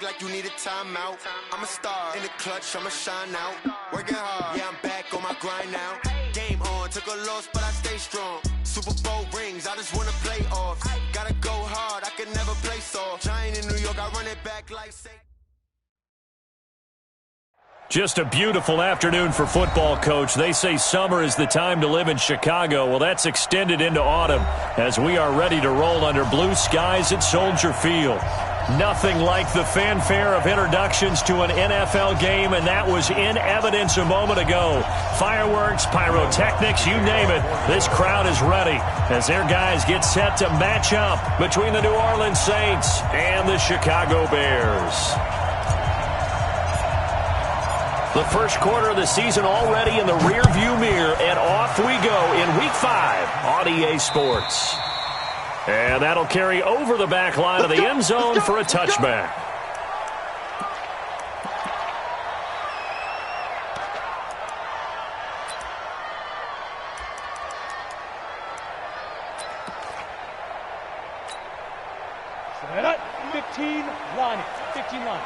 like you need a timeout. I'm a star in the clutch, I'ma shine out. Working hard, yeah, I'm back on my grind now. Game on, took a loss, but I stay strong. Super Bowl rings, I just wanna play off. Gotta go hard, I can never play soft. Giant in New York, I run it back like say. Just a beautiful afternoon for football, Coach. They say summer is the time to live in Chicago. Well, that's extended into autumn as we are ready to roll under blue skies at Soldier Field. Nothing like the fanfare of introductions to an NFL game, and that was in evidence a moment ago. Fireworks, pyrotechnics, you name it. This crowd is ready as their guys get set to match up between the New Orleans Saints and the Chicago Bears. The first quarter of the season already in the rearview mirror, and off we go in Week 5 on EA Sports. And that'll carry over the back line of the end zone for a touchback. Set up, 15 line. 15 line.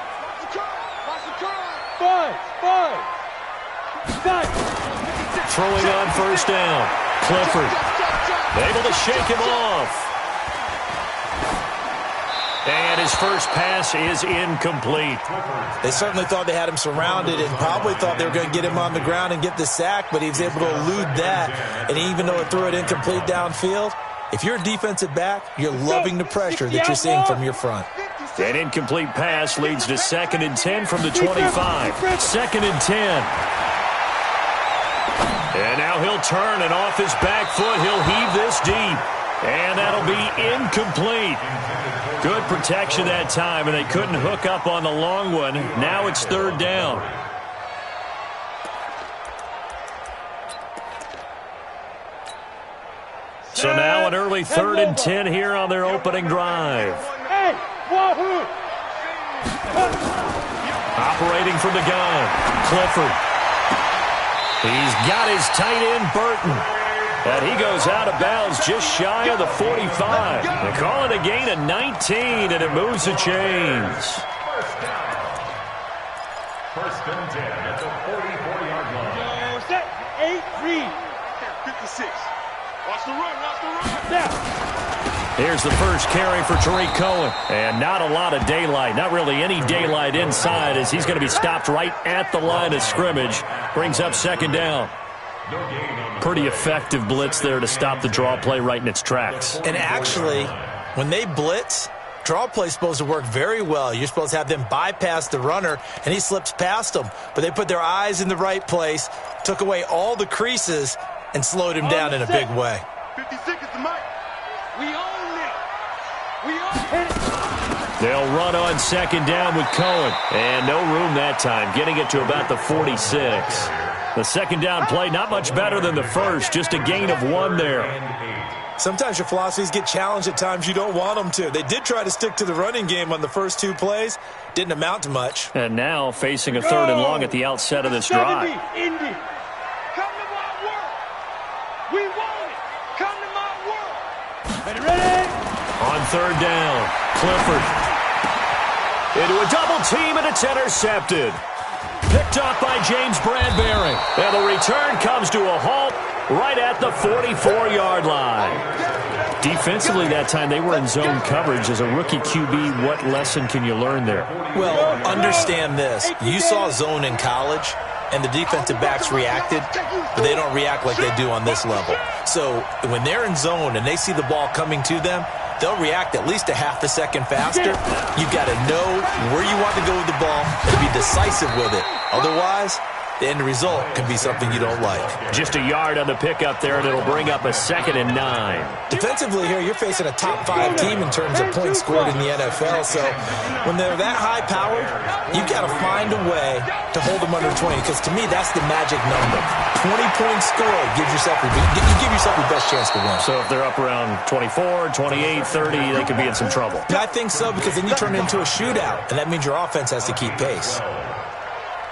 Throwing on first down. Clifford able to shake him off. And his first pass is incomplete. They certainly thought they had him surrounded and probably thought they were going to get him on the ground and get the sack, but he was able to elude that. And even though it threw it incomplete downfield, if you're a defensive back, you're loving the pressure that you're seeing from your front. An incomplete pass leads to 2nd and 10 from the 25. 2nd and 10. And now he'll turn, and off his back foot, he'll heave this deep. And that'll be incomplete. Good protection that time, and they couldn't hook up on the long one. Now it's 3rd down. So now an early 3rd and 10 here on their opening drive. Operating from the gun, Clifford. He's got his tight end, Burton. And he goes out of bounds just shy of the 45. They call it a gain of 19, and it moves the chains. First and 10 at the 44-yard line. Set, 8, read. 56. Watch the run, watch the run. Here's the first carry for Tariq Cohen. And not a lot of daylight, not really any daylight inside, as he's going to be stopped right at the line of scrimmage. Brings up 2nd down. Pretty effective blitz there to stop the draw play right in its tracks. And actually, when they blitz, draw play is supposed to work very well. You're supposed to have them bypass the runner, and he slips past them. But they put their eyes in the right place, took away all the creases, and slowed him down in a big way. 56 is the mic. We own it. We own it. They'll run on 2nd down with Cohen. And no room that time, getting it to about the 46. The 2nd down play, not much better than the first, just a gain of 1 there. Sometimes your philosophies get challenged at times you don't want them to. They did try to stick to the running game on the first 2 plays. Didn't amount to much. And now facing a 3rd and long at the outset of this drive. Indy. Come to my work. We want it. Come to my work. Ready? On 3rd down, Clifford. Into a double team, and it's intercepted. Picked off by James Bradbury. And the return comes to a halt right at the 44-yard line. Defensively that time, they were in zone coverage. As a rookie QB, what lesson can you learn there? Well, understand this. You saw zone in college, and the defensive backs reacted, but they don't react like they do on this level. So when they're in zone and they see the ball coming to them, they'll react at least a half a second faster. You've got to know where you want to go with the ball and be decisive with it. Otherwise, the end result can be something you don't like. Just a yard on the pickup there, and it'll bring up a 2nd and 9. Defensively here, you're facing a top 5 team in terms of points scored in the NFL. So when they're that high-powered, you've got to find a way to hold them under 20, because to me, that's the magic number. 20 points scored, you give yourself your best chance to win. So if they're up around 24, 28, 30, they could be in some trouble. I think so, because then you turn it into a shootout, and that means your offense has to keep pace.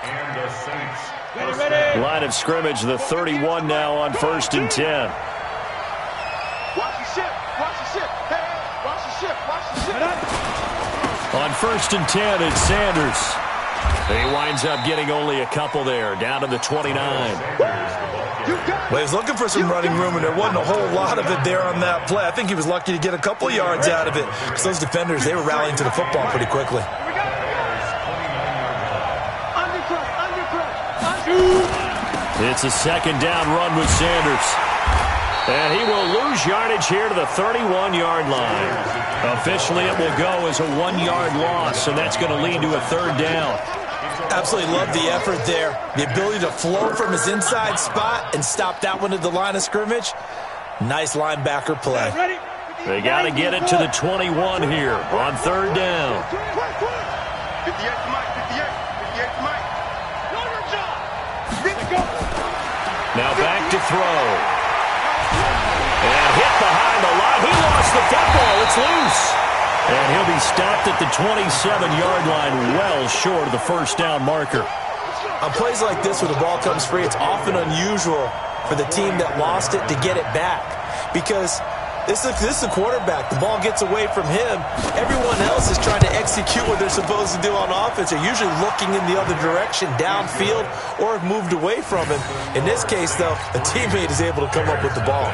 And the Saints. Line of scrimmage, the 31 now on 1st and 10. Watch the ship. Watch the ship. Hey, watch the ship. Watch the ship. On 1st and 10, it's Sanders. He winds up getting only a couple there, down to the 29. Well, he was looking for some running room, and there wasn't a whole lot of it there on that play. I think he was lucky to get a couple yards out of it, because those defenders, they were rallying to the football pretty quickly. It's a 2nd down run with Sanders. And he will lose yardage here to the 31-yard line. Officially, it will go as a 1-yard loss, and that's going to lead to a 3rd down. Absolutely love the effort there. The ability to float from his inside spot and stop that one at the line of scrimmage. Nice linebacker play. They got to get it to the 21 here on 3rd down. 58 to Mike, 58 to Mike. Now back to throw. And hit behind the line. He lost the football. It's loose. And he'll be stopped at the 27-yard line, well short of the 1st down marker. On plays like this where the ball comes free, it's often unusual for the team that lost it to get it back. Because this is the quarterback. The ball gets away from him. Everyone else is trying to execute what they're supposed to do on offense. They're usually looking in the other direction, downfield, or have moved away from him. In this case, though, a teammate is able to come up with the ball.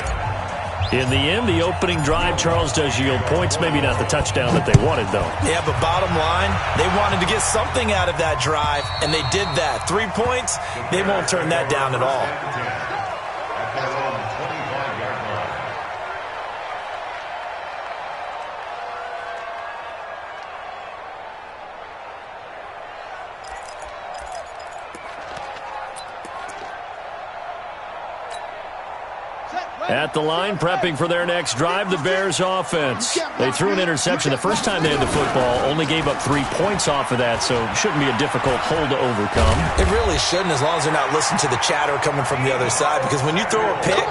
In the end, the opening drive, Charles, does yield points. Maybe not the touchdown that they wanted, though. Yeah, but bottom line, they wanted to get something out of that drive, and they did that. 3 points, they won't turn that down at all. At the line, prepping for their next drive, the Bears offense. They threw an interception the first time they had the football, only gave up 3 points off of that, so shouldn't be a difficult hole to overcome. It really shouldn't, as long as they're not listening to the chatter coming from the other side, because when you throw a pick,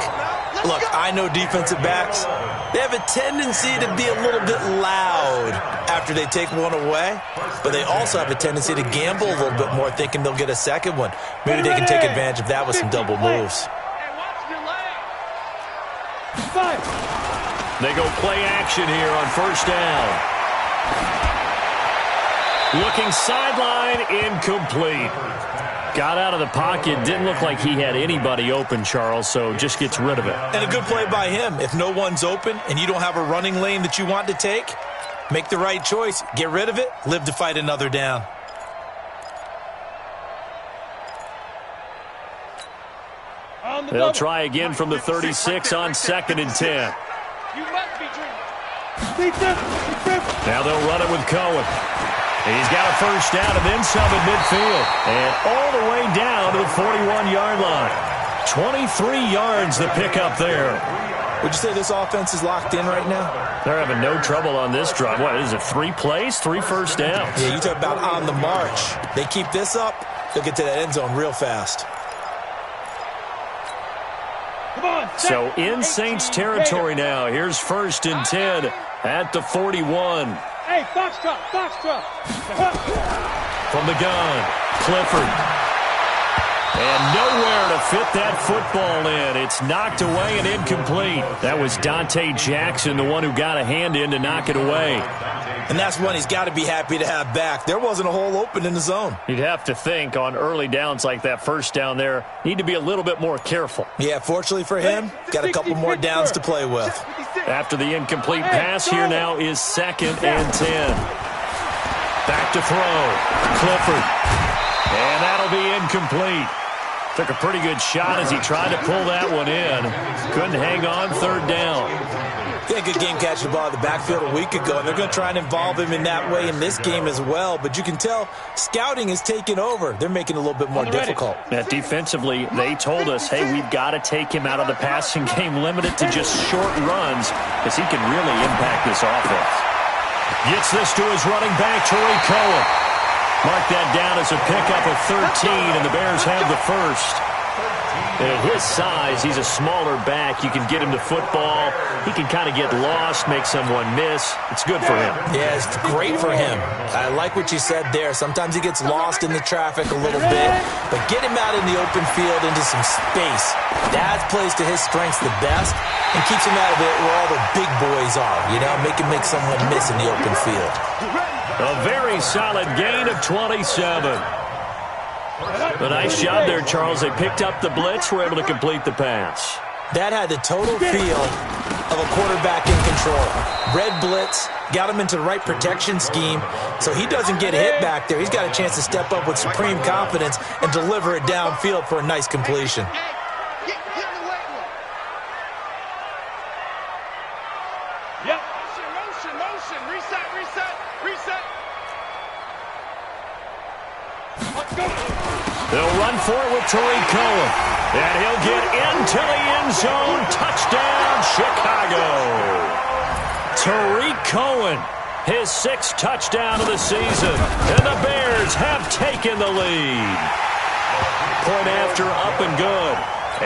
look, I know defensive backs, they have a tendency to be a little bit loud after they take one away, but they also have a tendency to gamble a little bit more, thinking they'll get a second one. Maybe they can take advantage of that with some double moves. They go play action here on 1st down. Looking sideline, incomplete. Got out of the pocket, didn't look like he had anybody open, Charles, so just gets rid of it. And a good play by him. If no one's open and you don't have a running lane that you want to take, make the right choice. Get rid of it, live to fight another down. They'll try again from the 36 on 2nd and 10. Now they'll run it with Cohen. He's got a 1st down and then some at midfield. And all the way down to the 41-yard line. 23 yards the pickup there. Would you say this offense is locked in right now? They're having no trouble on this drive. What is it, 3 plays, 3 first downs? Yeah, you talk about on the march. They keep this up, they'll get to that end zone real fast. So in Saints territory now. Here's 1st and 10 at the 41. Hey, Foxtrot. From the gun, Clifford. And nowhere to fit that football in. It's knocked away and incomplete. That was Dante Jackson, the one who got a hand in to knock it away. And that's one he's got to be happy to have back. There wasn't a hole open in the zone. You'd have to think on early downs like that 1st down there, need to be a little bit more careful. Yeah, fortunately for him, got a couple more downs to play with. After the incomplete pass, here now is 2nd and 10. Back to throw. Clifford. And that'll be incomplete. Took a pretty good shot as he tried to pull that one in. Couldn't hang on 3rd down. Yeah, good game catching the ball in the backfield a week ago, and they're going to try and involve him in that way in this game as well. But you can tell scouting is taking over. They're making it a little bit more difficult. Defensively, they told us, hey, we've got to take him out of the passing game, limited to just short runs, because he can really impact this offense. Gets this to his running back, Tariq Cohen. Mark that down as a pickup of 13, and the Bears have the 1st. And at his size, he's a smaller back. You can get him to football. He can kind of get lost, make someone miss. It's good for him. Yeah, it's great for him. I like what you said there. Sometimes he gets lost in the traffic a little bit, but get him out in the open field into some space. That plays to his strengths the best and keeps him out of it where all the big boys are, you know, make him make someone miss in the open field. A very solid gain of 27. A nice job there, Charles. They picked up the blitz, were able to complete the pass. That had the total feel of a quarterback in control. Red blitz, got him into the right protection scheme, so he doesn't get hit back there. He's got a chance to step up with supreme confidence and deliver it downfield for a nice completion. Yep. Motion. Reset. Let's go. They'll run for it with Tariq Cohen. And he'll get into the end zone. Touchdown, Chicago. Tariq Cohen, his 6th touchdown of the season. And the Bears have taken the lead. Point after, up and good.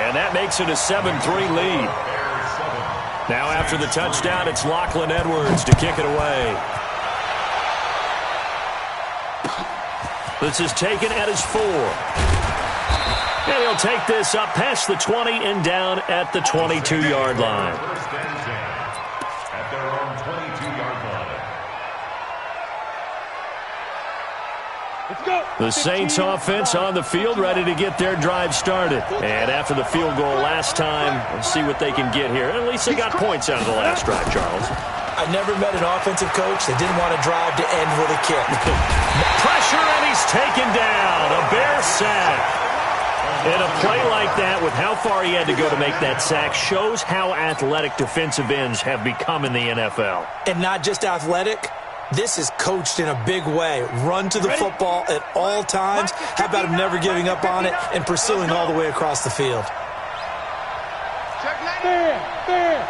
And that makes it a 7-3 lead. Now after the touchdown, it's Lachlan Edwards to kick it away. This is taken at his 4. And he'll take this up past the 20 and down at the 22-yard line. At their own 22-yard line. Let's go. The Saints offense on the field, ready to get their drive started. And after the field goal last time, we'll see what they can get here. At least they got points out of the last drive, Charles. I've never met an offensive coach that didn't want to drive to end with a kick. Pressure, and he's taken down. A Bear sack. And a play like that, with how far he had to go to make that sack, shows how athletic defensive ends have become in the NFL. And not just athletic, this is coached in a big way. Run to the football at all times. How about him never giving up on it and pursuing all the way across the field? Fair.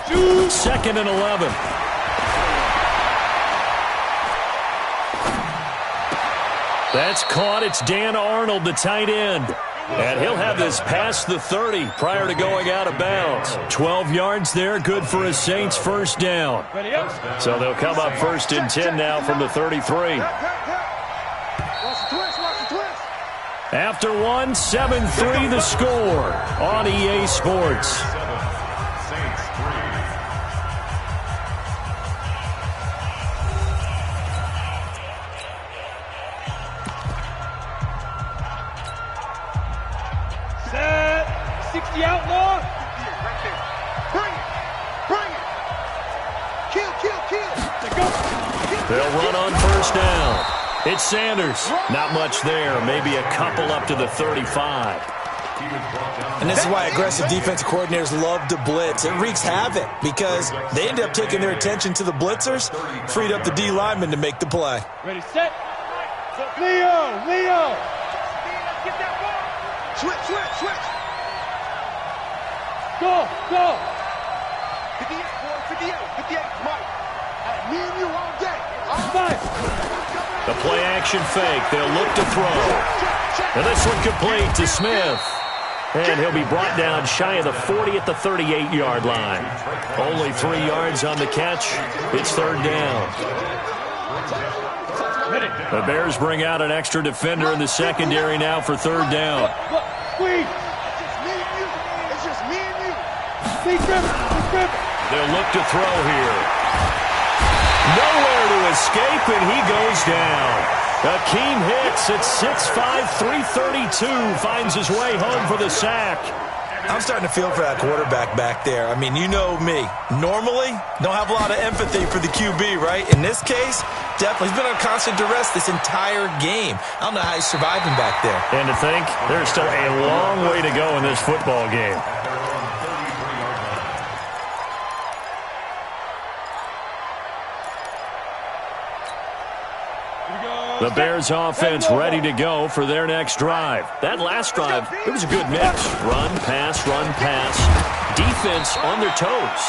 2nd and 11. That's caught. It's Dan Arnold, the tight end. And he'll have this past the 30 prior to going out of bounds. 12 yards there, good for a Saints first down. So they'll come up 1st and 10 now from the 33. After 1, 7-3 the score on EA Sports. The outlaw. Bring it. Kill. They'll run on 1st down. It's Sanders. Not much there. Maybe a couple up to the 35. And this is why aggressive defensive coordinators love to blitz. It wreaks havoc because they end up taking their attention to the blitzers, freed up the D lineman to make the play. Ready, set. Leo. Get that ball. Switch. Go. 58, Mike. Me and you all day. The play action fake. They'll look to throw. And this one complete to Smith. And he'll be brought down shy of the 40 at the 38-yard line. Only 3 yards on the catch. It's 3rd down. The Bears bring out an extra defender in the secondary now for 3rd down. Squeeze. It's just me and you. They'll look to throw here. Nowhere to escape, and he goes down. Akeem Hicks at 6'5", 332 finds his way home for the sack. I'm starting to feel for that quarterback back there. I mean, you know me. Normally, don't have a lot of empathy for the QB, right? In this case, definitely. He's been on constant duress this entire game. I don't know how he's surviving back there. And to think, there's still a long way to go in this football game. The Bears offense ready to go for their next drive. That last drive, it was a good mix. Run, pass. Defense on their toes.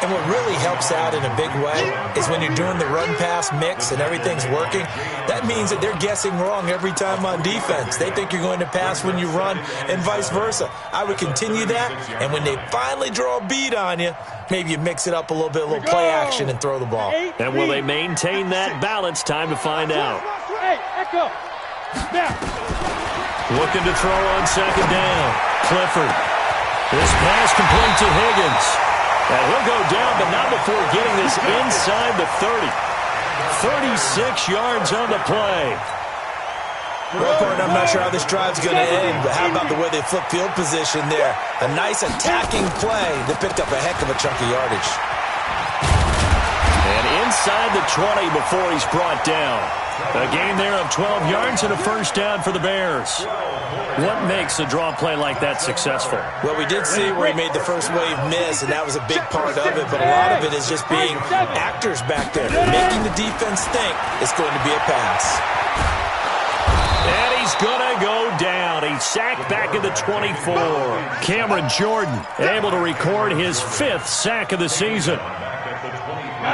And what really helps out in a big way is when you're doing the run-pass mix and everything's working, that means that they're guessing wrong every time on defense. They think you're going to pass when you run and vice versa. I would continue that, and when they finally draw a beat on you, maybe you mix it up a little bit, a little play action, and throw the ball. And will they maintain that balance? Time to find out. Hey, Echo. Now. Looking to throw on 2nd down. Clifford. This pass complete to Higgins. And he'll go down, but not before getting this inside the 30. 36 yards on the play. Well, Gordon, I'm not sure how this drive's going to end, but how about the way they flip field position there? A nice attacking play that picked up a heck of a chunk of yardage. And inside the 20 before he's brought down. A gain there of 12 yards and a first down for the Bears. What makes a draw play like that successful? Well, we did see where he made the first wave miss, and that was a big part of it, but a lot of it is just being actors back there, making the defense think it's going to be a pass. And he's going to go down. He's sacked back at the 24. Cameron Jordan able to record his 5th sack of the season.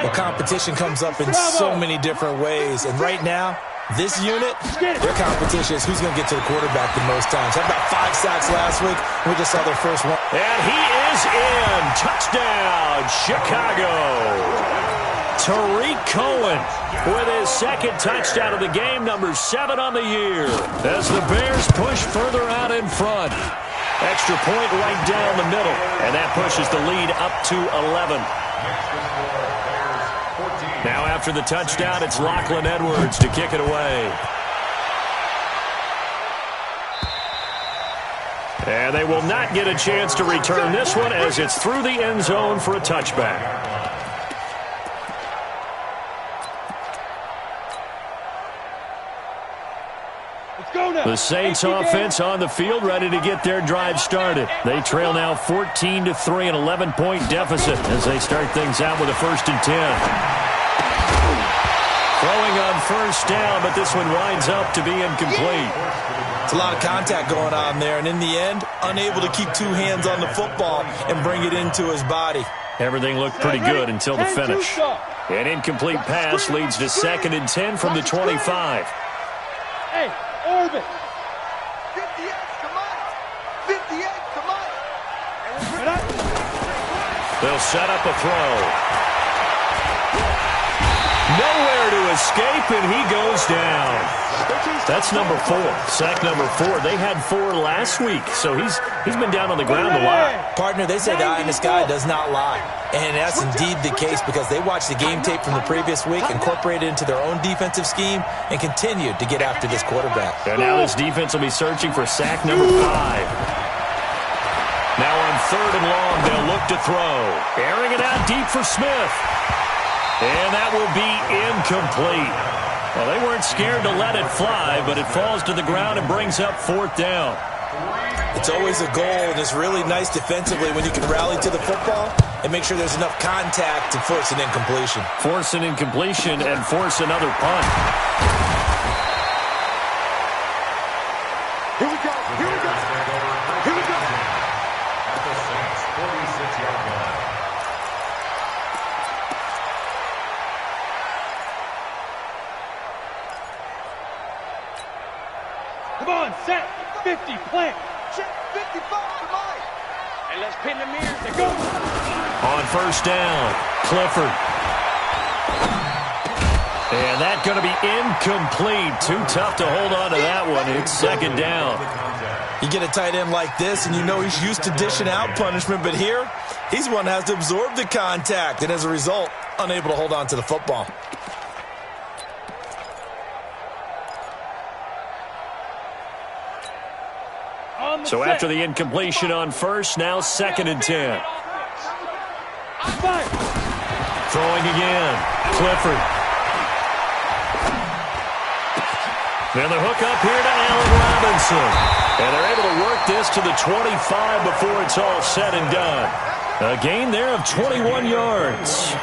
The competition comes up in so many different ways, and right now, this unit, their competition is who's going to get to the quarterback the most times. Had about 5 sacks last week. We just saw their first one. And he is in. Touchdown, Chicago. Tariq Cohen with his 2nd touchdown of the game, number 7 on the year, as the Bears push further out in front. Extra point right down the middle, and that pushes the lead up to 11. Now after the touchdown, it's Lachlan Edwards to kick it away. And they will not get a chance to return this one as it's through the end zone for a touchback. The Saints offense on the field, ready to get their drive started. They trail now 14-3, an 11-point deficit as they start things out with a 1st and 10. Throwing on first down, but this one winds up to be incomplete. It's a lot of contact going on there, and in the end, unable to keep 2 hands on the football and bring it into his body. Everything looked pretty good until the finish. An incomplete pass leads to 2nd and 10 from the 25. Hey, Orbit. 58, come on. 58, come on. They'll set up a throw. Nowhere to escape, and he goes down. That's number 4. Sack number 4. They had 4 last week, so he's been down on the ground a lot. Partner, they say the eye in the sky does not lie. And that's indeed the case because they watched the game tape from the previous week, incorporated it into their own defensive scheme, and continued to get after this quarterback. And now this defense will be searching for sack number 5. Now on 3rd and long, they'll look to throw. Airing it out deep for Smith. And that will be incomplete. Well, they weren't scared to let it fly, but it falls to the ground and brings up 4th down. It's always a goal, and it's really nice defensively when you can rally to the football and make sure there's enough contact to force an incompletion. Force an incompletion and force another punt. Here we go. Here we go. Here we go. At the Saints' 46-yard line. Come on, set. 50, plant. Check 55, come on. And let's pin the mirrors to go. On first down, Clifford. And that's going to be incomplete. Too tough to hold on to that one. It's 2nd down. You get a tight end like this, and you know he's used to dishing out punishment, but here, he's one that has to absorb the contact, and as a result, unable to hold on to the football. So after the incompletion on first, now 2nd and 10. Throwing again, Clifford. And the hook up here to Allen Robinson. And they're able to work this to the 25 before it's all said and done. A gain there of 21 yards.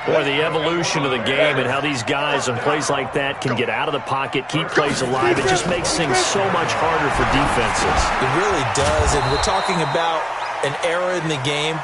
Boy, the evolution of the game and how these guys on plays like that can get out of the pocket, keep plays alive, it just makes things so much harder for defenses. It really does, and we're talking about an era in the game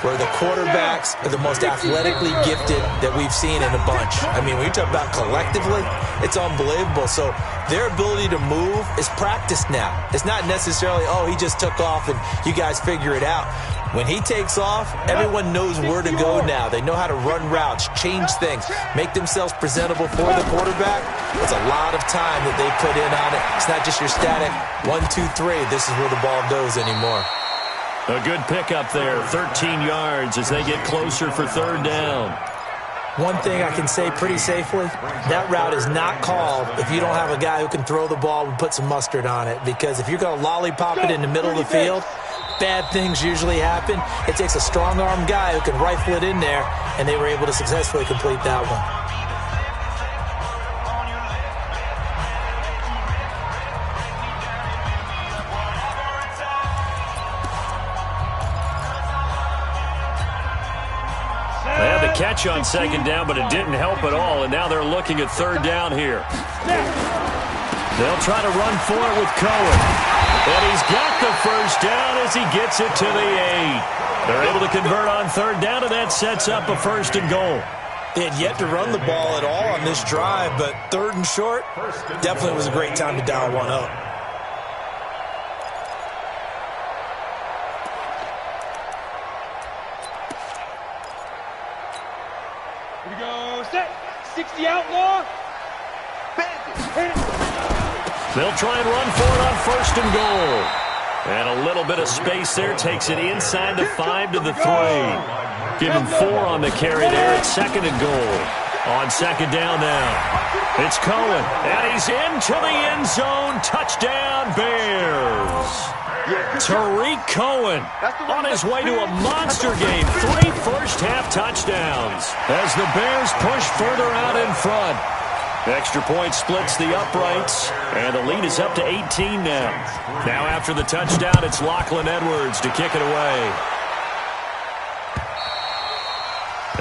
where the quarterbacks are the most athletically gifted that we've seen in a bunch. I mean, when you talk about collectively, it's unbelievable. So their ability to move is practiced now. It's not necessarily, oh, he just took off and you guys figure it out. When he takes off, everyone knows where to go now. They know how to run routes, change things, make themselves presentable for the quarterback. It's a lot of time that they put in on it. It's not just your static 1, 2, 3. This is where the ball goes anymore. A good pickup there, 13 yards as they get closer for third down. One thing I can say pretty safely, that route is not called if you don't have a guy who can throw the ball and put some mustard on it. Because if you're going to lollipop it in the middle of the field, bad things usually happen. It takes a strong-arm guy who can rifle it in there, and they were able to successfully complete that one. Catch on second down, but it didn't help at all, and now they're looking at third down here. They'll try to run for it with Cohen. And he's got the first down as he gets it to the 8. They're able to convert on third down, and that sets up a first and goal. They had yet to run the ball at all on this drive, but third and short definitely was a great time to dial one up. Here we go, set. 60 outlaw. They'll try and run for it on first and goal. And a little bit of space there takes it inside the 5 to the 3. Give him 4 on the carry there at second and goal. On second down now. It's Cohen, and he's into the end zone. Touchdown, Bears. Tariq Cohen on his way to a monster game. 3 first-half touchdowns as the Bears push further out in front. Extra point splits the uprights, and the lead is up to 18 now. Now after the touchdown, it's Lachlan Edwards to kick it away.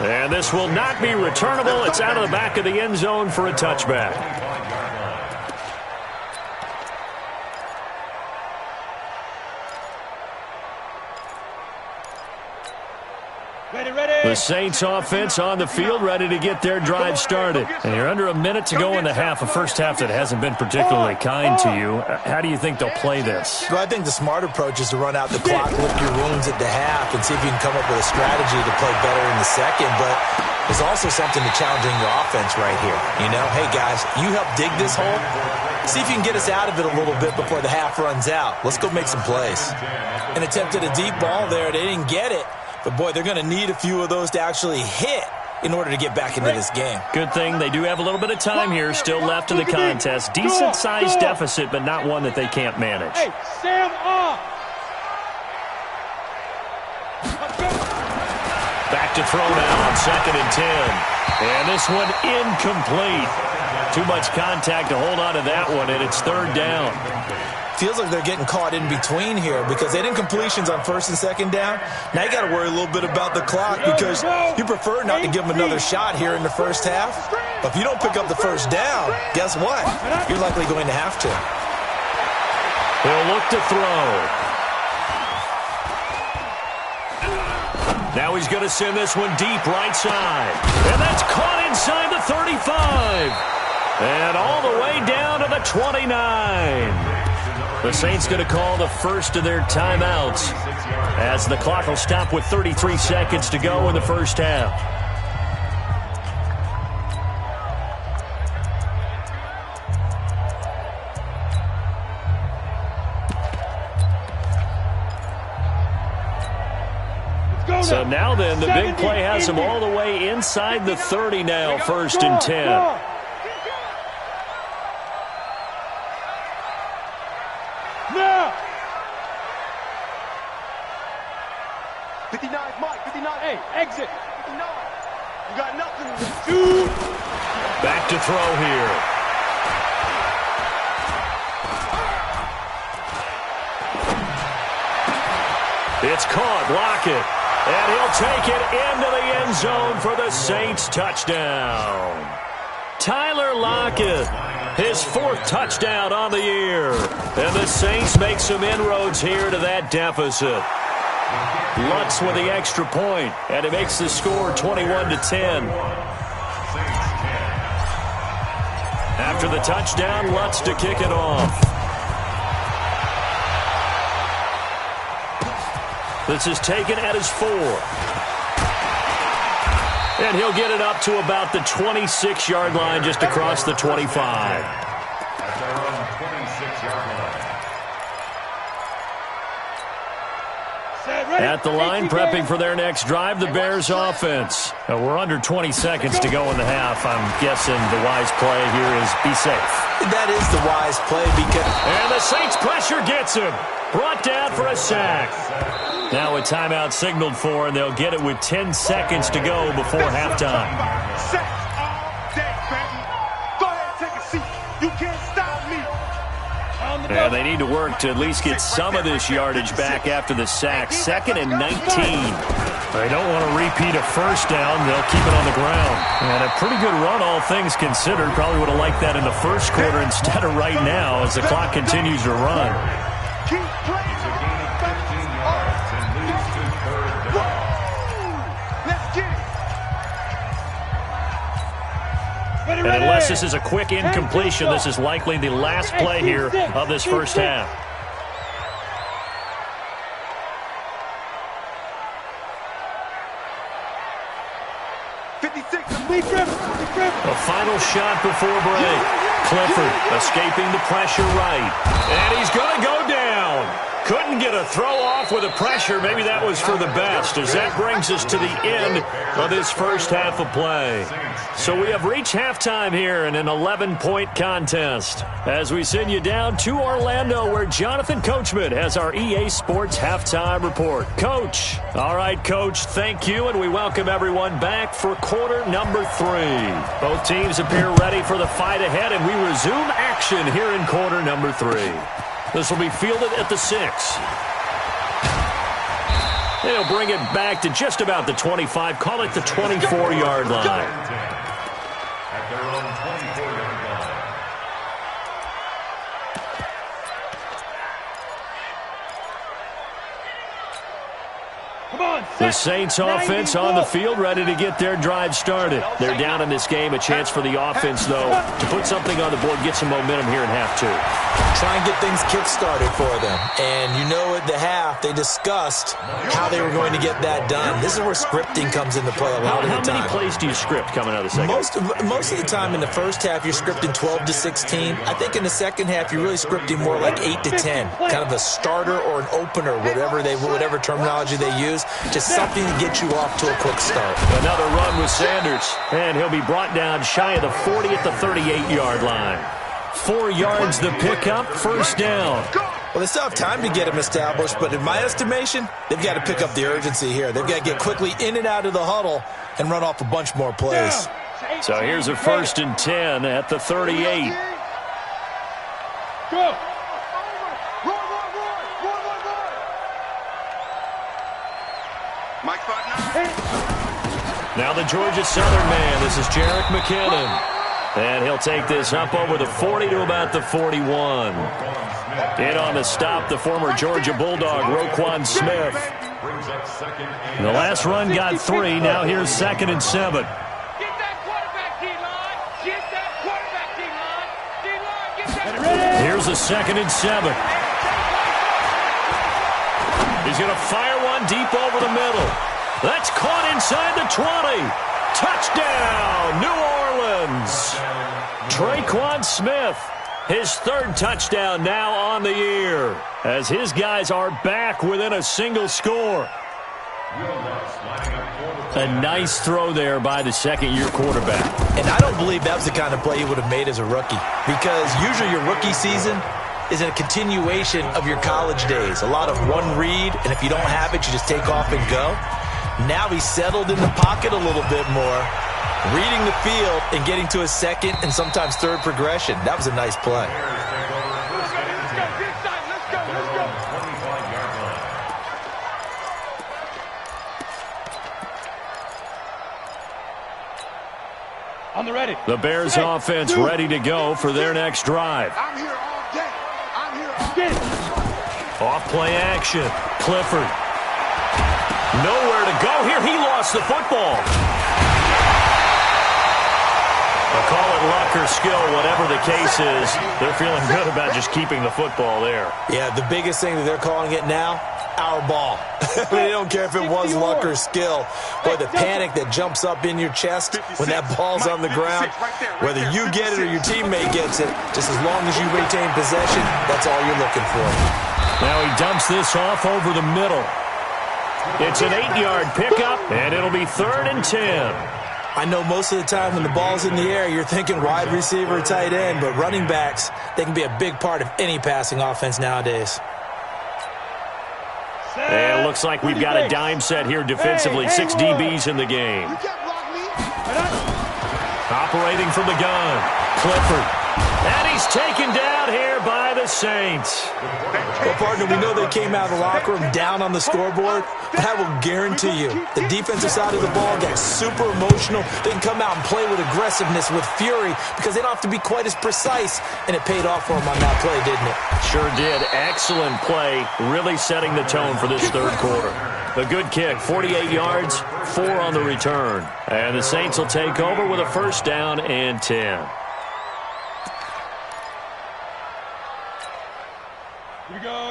And this will not be returnable. It's out of the back of the end zone for a touchback. The Saints offense on the field, ready to get their drive started. And you're under a minute to go in the half, a first half that hasn't been particularly kind to you. How do you think they'll play this? Well, I think the smart approach is to run out the clock, lick your wounds at the half, and see if you can come up with a strategy to play better in the second. But there's also something to challenging your offense right here. You know, hey, guys, you help dig this hole. See if you can get us out of it a little bit before the half runs out. Let's go make some plays. An attempt at a deep ball there. They didn't get it. But, boy, they're going to need a few of those to actually hit in order to get back into this game. Good thing they do have a little bit of time here still left in the contest. Decent-sized deficit, but not one that they can't manage. Hey, Sam off. Back to throw now on second and 10. And this one incomplete. Too much contact to hold on to that one, and it's third down. Feels like they're getting caught in between here because they didn't completions on first and second down. Now you got to worry a little bit about the clock because you prefer not to give them another shot here in the first half. But if you don't pick up the first down, guess what? You're likely going to have to. He'll look to throw. Now he's going to send this one deep right side. And that's caught inside the 35. And all the way down to the 29. The Saints going to call the first of their timeouts as the clock will stop with 33 seconds to go in the first half. So now then, the big play has him all the way inside the 30 now, first and 10. Now! 59, Mike, 59. Hey, exit. 59. You got nothing. Dude. Back to throw here. It's caught, Lockett. And he'll take it into the end zone for the Saints touchdown. Tyler Lockett, his 4th touchdown on the year. And the Saints make some inroads here to that deficit. Lutz with the extra point, and it makes the score 21-10. After the touchdown, Lutz to kick it off. This is taken at his 4. And he'll get it up to about the 26-yard line, just across the 25. At their own 26-yard line. At the line, prepping for their next drive, the Bears offense. We're under 20 seconds to go in the half. I'm guessing the wise play here is be safe. That is the wise play because... And the Saints pressure gets him. Brought down for a sack. Now a timeout signaled for, and they'll get it with 10 seconds to go before halftime. Sacks all day, baby. Go ahead and take a seat. You can't stop me. And they need to work to at least get some of this yardage back after the sack. 2nd and 19. They don't want to repeat a first down. They'll keep it on the ground. And a pretty good run, all things considered. Probably would have liked that in the first quarter instead of right now as the clock continues to run. Keep playing. Let's get it. And unless this is a quick incompletion, this is likely the last play here of this first half. A final shot before break. Clifford escaping the pressure right. And he's going to go down. Couldn't get a throw off with the pressure. Maybe that was for the best, as that brings us to the end of this first half of play. So we have reached halftime here in an 11-point contest as we send you down to Orlando, where Jonathan Coachman has our EA Sports halftime report. Coach. All right, Coach, thank you, and we welcome everyone back for quarter number 3. Both teams appear ready for the fight ahead, and we resume action here in quarter number 3. This will be fielded at the 6. They'll bring it back to just about the 25. Call it the 24-yard line. At their own 24-yard line. The Saints offense on the field, ready to get their drive started. They're down in this game. A chance for the offense, though, to put something on the board, get some momentum here in half 2. Try and get things kick-started for them. And you know at the half, they discussed how they were going to get that done. This is where scripting comes into play a lot of the time. How many plays do you script coming out of the second? Most of the time in the first half, you're scripting 12 to 16. I think in the second half, you're really scripting more like 8 to 10. Kind of a starter or an opener, whatever terminology they use. Just something to get you off to a quick start. Another run with Sanders. And he'll be brought down shy of the 40 at the 38-yard line. 4 yards the pickup, first down. Well, they still have time to get him established, but in my estimation, they've got to pick up the urgency here. They've got to get quickly in and out of the huddle and run off a bunch more plays. So here's a 1st and 10 at the 38. Go. Now the Georgia Southern man. This is Jerick McKinnon. And he'll take this up over the 40 to about the 41. In on the stop, the former Georgia Bulldog, Roquan Smith. The last run got 3. Now here's 2nd and 7. Get that quarterback, D-line. Get that quarterback, D-line. D-line, get that. Here's a 2nd and 7. He's going to fire one deep over the middle. That's caught inside the 20. Touchdown, New Orleans. Traquan Smith, his 3rd touchdown now on the year, as his guys are back within a single score. A nice throw there by the second-year quarterback. And I don't believe that was the kind of play he would have made as a rookie, because usually your rookie season is a continuation of your college days. A lot of one read, and if you don't have it, you just take off and go. Now he's settled in the pocket a little bit more, reading the field and getting to his 2nd and sometimes 3rd progression. That was a nice play. On the ready. The Bears offense ready to go for their next drive. I'm here all day. I'm here all day. Off play action. Clifford. Nowhere to go here. He lost the football. I'll call it luck or skill, whatever the case is. They're feeling good about just keeping the football there. Yeah, the biggest thing that they're calling it now, our ball. They don't care if it was luck or skill. Boy, the panic that jumps up in your chest when that ball's on the ground, whether you get it or your teammate gets it, just as long as you retain possession, that's all you're looking for. Now he dumps this off over the middle. It's an 8-yard pickup, and it'll be 3rd and 10. I know most of the time when the ball's in the air, you're thinking wide receiver, tight end, but running backs, they can be a big part of any passing offense nowadays. And it looks like we've got a dime set here defensively. 6 DBs in the game. Operating from the gun, Clifford. And he's taken down here by the Saints. Well, partner, we know they came out of the locker room down on the scoreboard, but I will guarantee you the defensive side of the ball got super emotional. They can come out and play with aggressiveness, with fury, because they don't have to be quite as precise, and it paid off for them on that play, didn't it? Sure did. Excellent play, really setting the tone for this third quarter. A good kick, 48 yards, 4 on the return. And the Saints will take over with a 1st down and 10.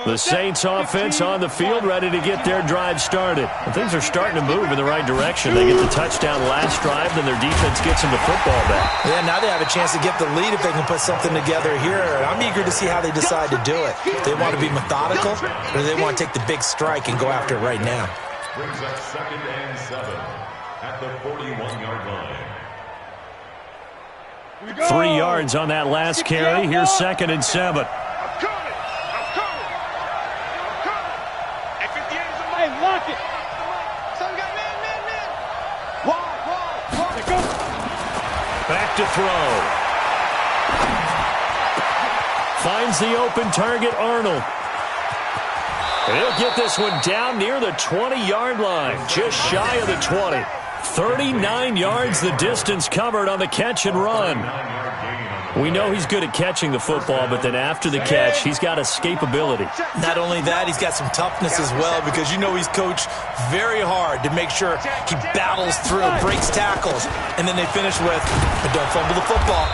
The Saints offense on the field, ready to get their drive started. And things are starting to move in the right direction. They get the touchdown last drive, then their defense gets them the football back. Yeah, now they have a chance to get the lead if they can put something together here. I'm eager to see how they decide to do it. Do they want to be methodical, or do they want to take the big strike and go after it right now? Brings up 2nd and 7 at the 41-yard line. 3 yards on that last carry. Here's 2nd and 7. Back to throw. Finds the open target, Arnold. He'll get this one down near the 20-yard line, just shy of the 20. 39 yards the distance covered on the catch and run. We know he's good at catching the football, but then after the catch, he's got escapability. Not only that, he's got some toughness as well, because you know he's coached very hard to make sure he battles through, breaks tackles, and then they finish with, but don't fumble the football.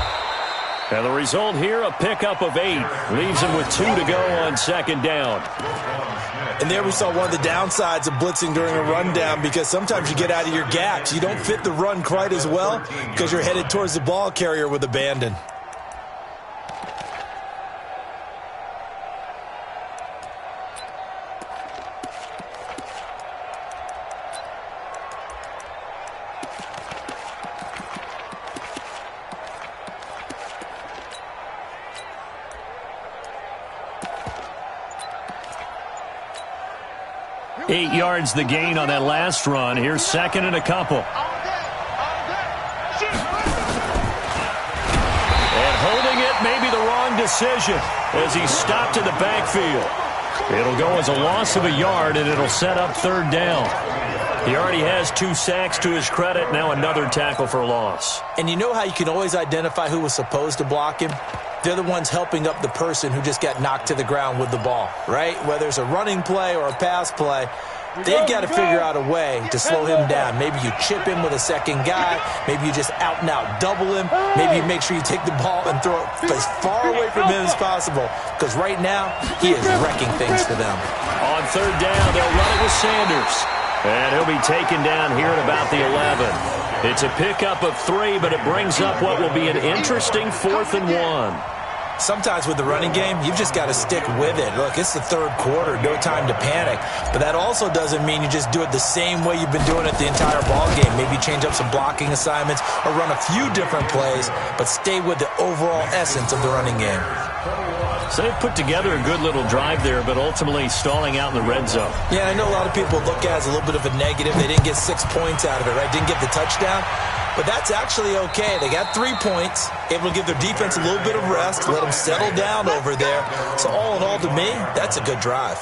And the result here, a pickup of 8. Leaves him with 2 to go on 2nd down. And there we saw one of the downsides of blitzing during a rundown, because sometimes you get out of your gaps. You don't fit the run quite as well because you're headed towards the ball carrier with abandon. Eight yards the gain on that last run. Here's 2nd and a couple. And holding it may be the wrong decision as he's stopped in the backfield. It'll go as a loss of a yard, and it'll set up 3rd down. He already has 2 sacks to his credit. Now another tackle for a loss. And you know how you can always identify who was supposed to block him? They're the ones helping up the person who just got knocked to the ground with the ball, right? Whether it's a running play or a pass play, they've got to figure out a way to slow him down. Maybe you chip him with a second guy. Maybe you just out-and-out double him. Maybe you make sure you take the ball and throw it as far away from him as possible, because right now he is wrecking things for them. On 3rd down, they'll run it with Sanders. And he'll be taken down here at about the 11. It's a pickup of 3, but it brings up what will be an interesting 4th and 1. Sometimes with the running game, you've just got to stick with it. Look, it's the 3rd quarter, no time to panic. But that also doesn't mean you just do it the same way you've been doing it the entire ball game. Maybe change up some blocking assignments or run a few different plays, but stay with the overall essence of the running game. So they've put together a good little drive there, but ultimately stalling out in the red zone. Yeah, I know a lot of people look at it as a little bit of a negative. They didn't get 6 points out of it, right? Didn't get the touchdown. But that's actually okay. They got 3 points, able to give their defense a little bit of rest, let them settle down over there. So all in all, to me, that's a good drive.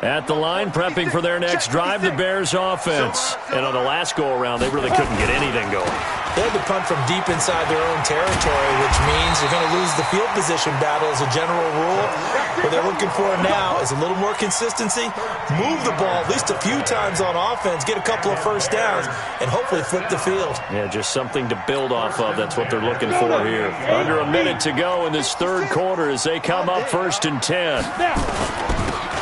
At the line, prepping for their next drive, the Bears offense. And on the last go-around, they really couldn't get anything going. They had to punt from deep inside their own territory, which means they're going to lose the field position battle as a general rule. What they're looking for now is a little more consistency, move the ball at least a few times on offense, get a couple of first downs, and hopefully flip the field. Yeah, just something to build off of. That's what they're looking for here. Under a minute to go in this third quarter as they come up 1st and 10.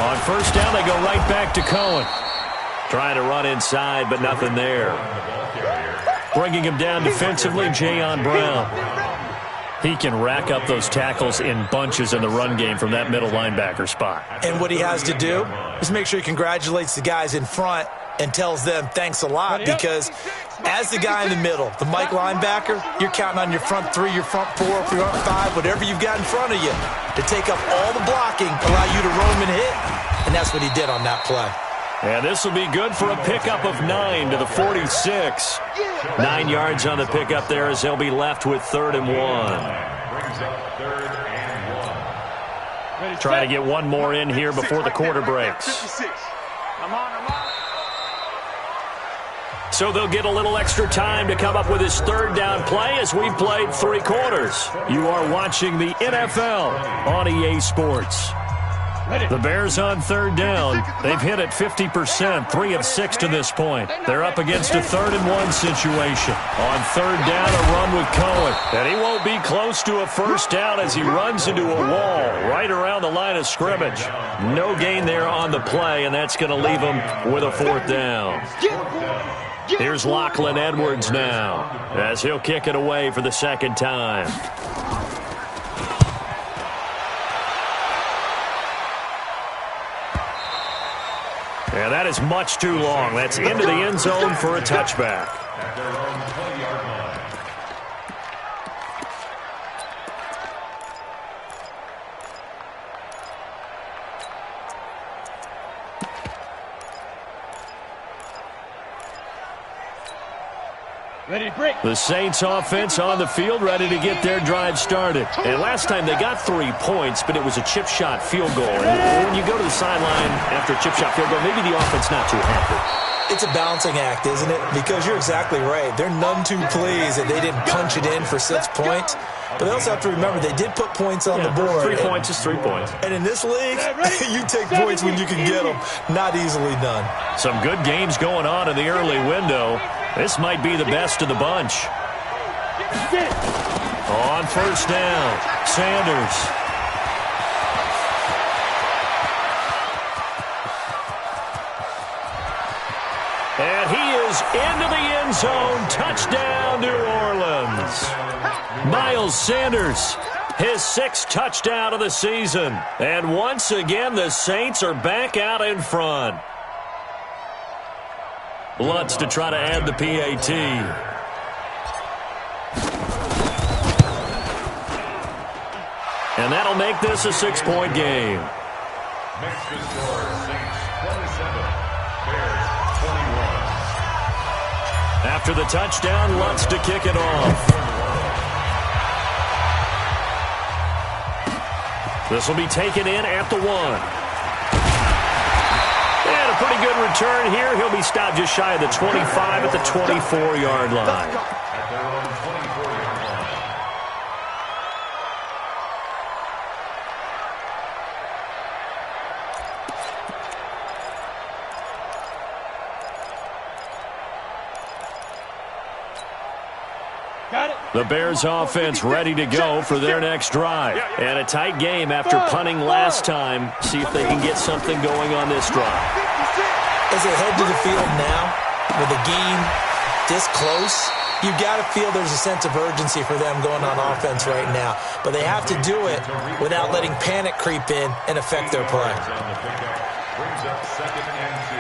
On 1st down, they go right back to Cohen. Trying to run inside, but nothing there. Bringing him down defensively, Jayon Brown. He can rack up those tackles in bunches in the run game from that middle linebacker spot. And what he has to do is make sure he congratulates the guys in front and tells them thanks a lot, because as the guy in the middle, the Mike linebacker, you're counting on your front three, your front four, your front five, whatever you've got in front of you to take up all the blocking, allow you to roam and hit, and that's what he did on that play. And this will be good for a pickup of 9 to the 46. 9 yards on the pickup there as they'll be left with 3rd and 1. Trying to get one more in here before the quarter breaks. So they'll get a little extra time to come up with his 3rd down play as we've played 3 quarters. You are watching the NFL on EA Sports. The Bears on 3rd down. They've hit it 50%, 3 of 6 to this point. They're up against a 3rd and 1 situation. On 3rd down, a run with Cohen. And he won't be close to a 1st down as he runs into a wall right around the line of scrimmage. No gain there on the play, and that's going to leave him with a 4th down. Here's Lachlan Edwards now as he'll kick it away for the 2nd time. And that is much too long. That's into the end zone for a touchback. The Saints offense on the field, ready to get their drive started. And last time they got 3 points, but it was a chip shot field goal. And when you go to the sideline after a chip shot field goal, maybe the offense not too happy. It's a balancing act, isn't it? Because you're exactly right. They're none too pleased that they didn't punch it in for 6 points. But they also have to remember they did put points on the board. 3 points is 3 points. And in this league, you take points when you can get them. Not easily done. Some good games going on in the early window. This might be the best of the bunch. On 1st down, Sanders. And he is into the end zone. Touchdown, New Orleans. Miles Sanders, his 6th touchdown of the season. And once again, the Saints are back out in front. Lutz to try to add the PAT. And that'll make this a 6-point game. Next to score, Saints 27, Bears 21. After the touchdown, Lutz to kick it off. This will be taken in at the 1. And a pretty good return here. He'll be stopped just shy of the 25 at the 24-yard line. At their own 24-yard line. The Bears offense ready to go for their next drive. And a tight game after punting last time. See if they can get something going on this drive. As they head to the field now, with the game this close, you've got to feel there's a sense of urgency for them going on offense right now. But they have to do it without letting panic creep in and affect their play. Brings up 2nd and 2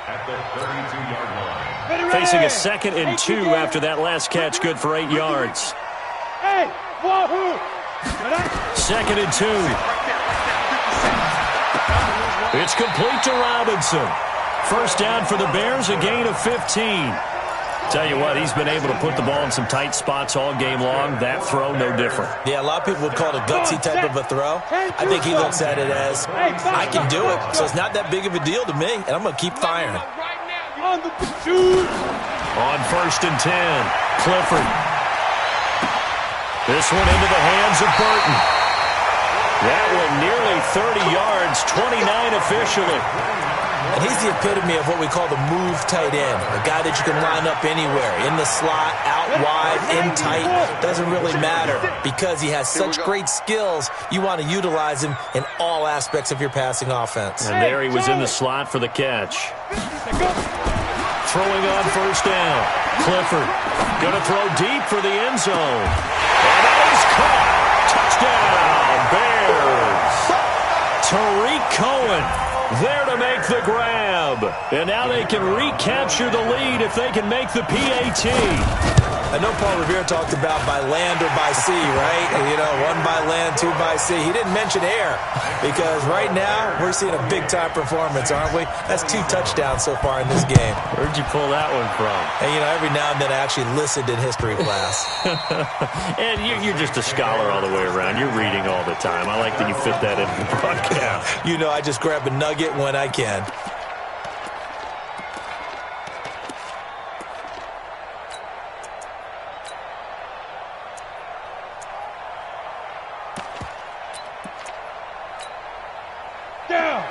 at the 32-yard line. Facing a 2nd and 2 after that last catch, good for 8 yards. 2nd and 2. It's complete to Robinson. 1st down for the Bears, a gain of 15. Tell you what, he's been able to put the ball in some tight spots all game long. That throw, no different. Yeah, a lot of people would call it a gutsy type of a throw. I think he looks at it as, I can do it, so it's not that big of a deal to me, and I'm going to keep firing. On 1st and 10, Clifford. This one into the hands of Burton. That one nearly 30 yards, 29 officially. And he's the epitome of what we call the move tight end, a guy that you can line up anywhere, in the slot, out wide, in tight, doesn't really matter. Because he has such great skills, you want to utilize him in all aspects of your passing offense. And there he was in the slot for the catch. Throwing on first down. Clifford going to throw deep for the end zone. And that is caught. Touchdown, Bears. Tariq Cohen there to make the grab. And now they can recapture the lead if they can make the PAT. I know Paul Revere talked about by land or by sea, right? You know, one by land, two by sea. He didn't mention air because right now we're seeing a big-time performance, aren't we? That's 2 touchdowns so far in this game. Where'd you pull that one from? And, you know, every now and then I actually listened in history class. And you're just a scholar all the way around. You're reading all the time. I like that you fit that into the broadcast. You know, I just grab a nugget when I can.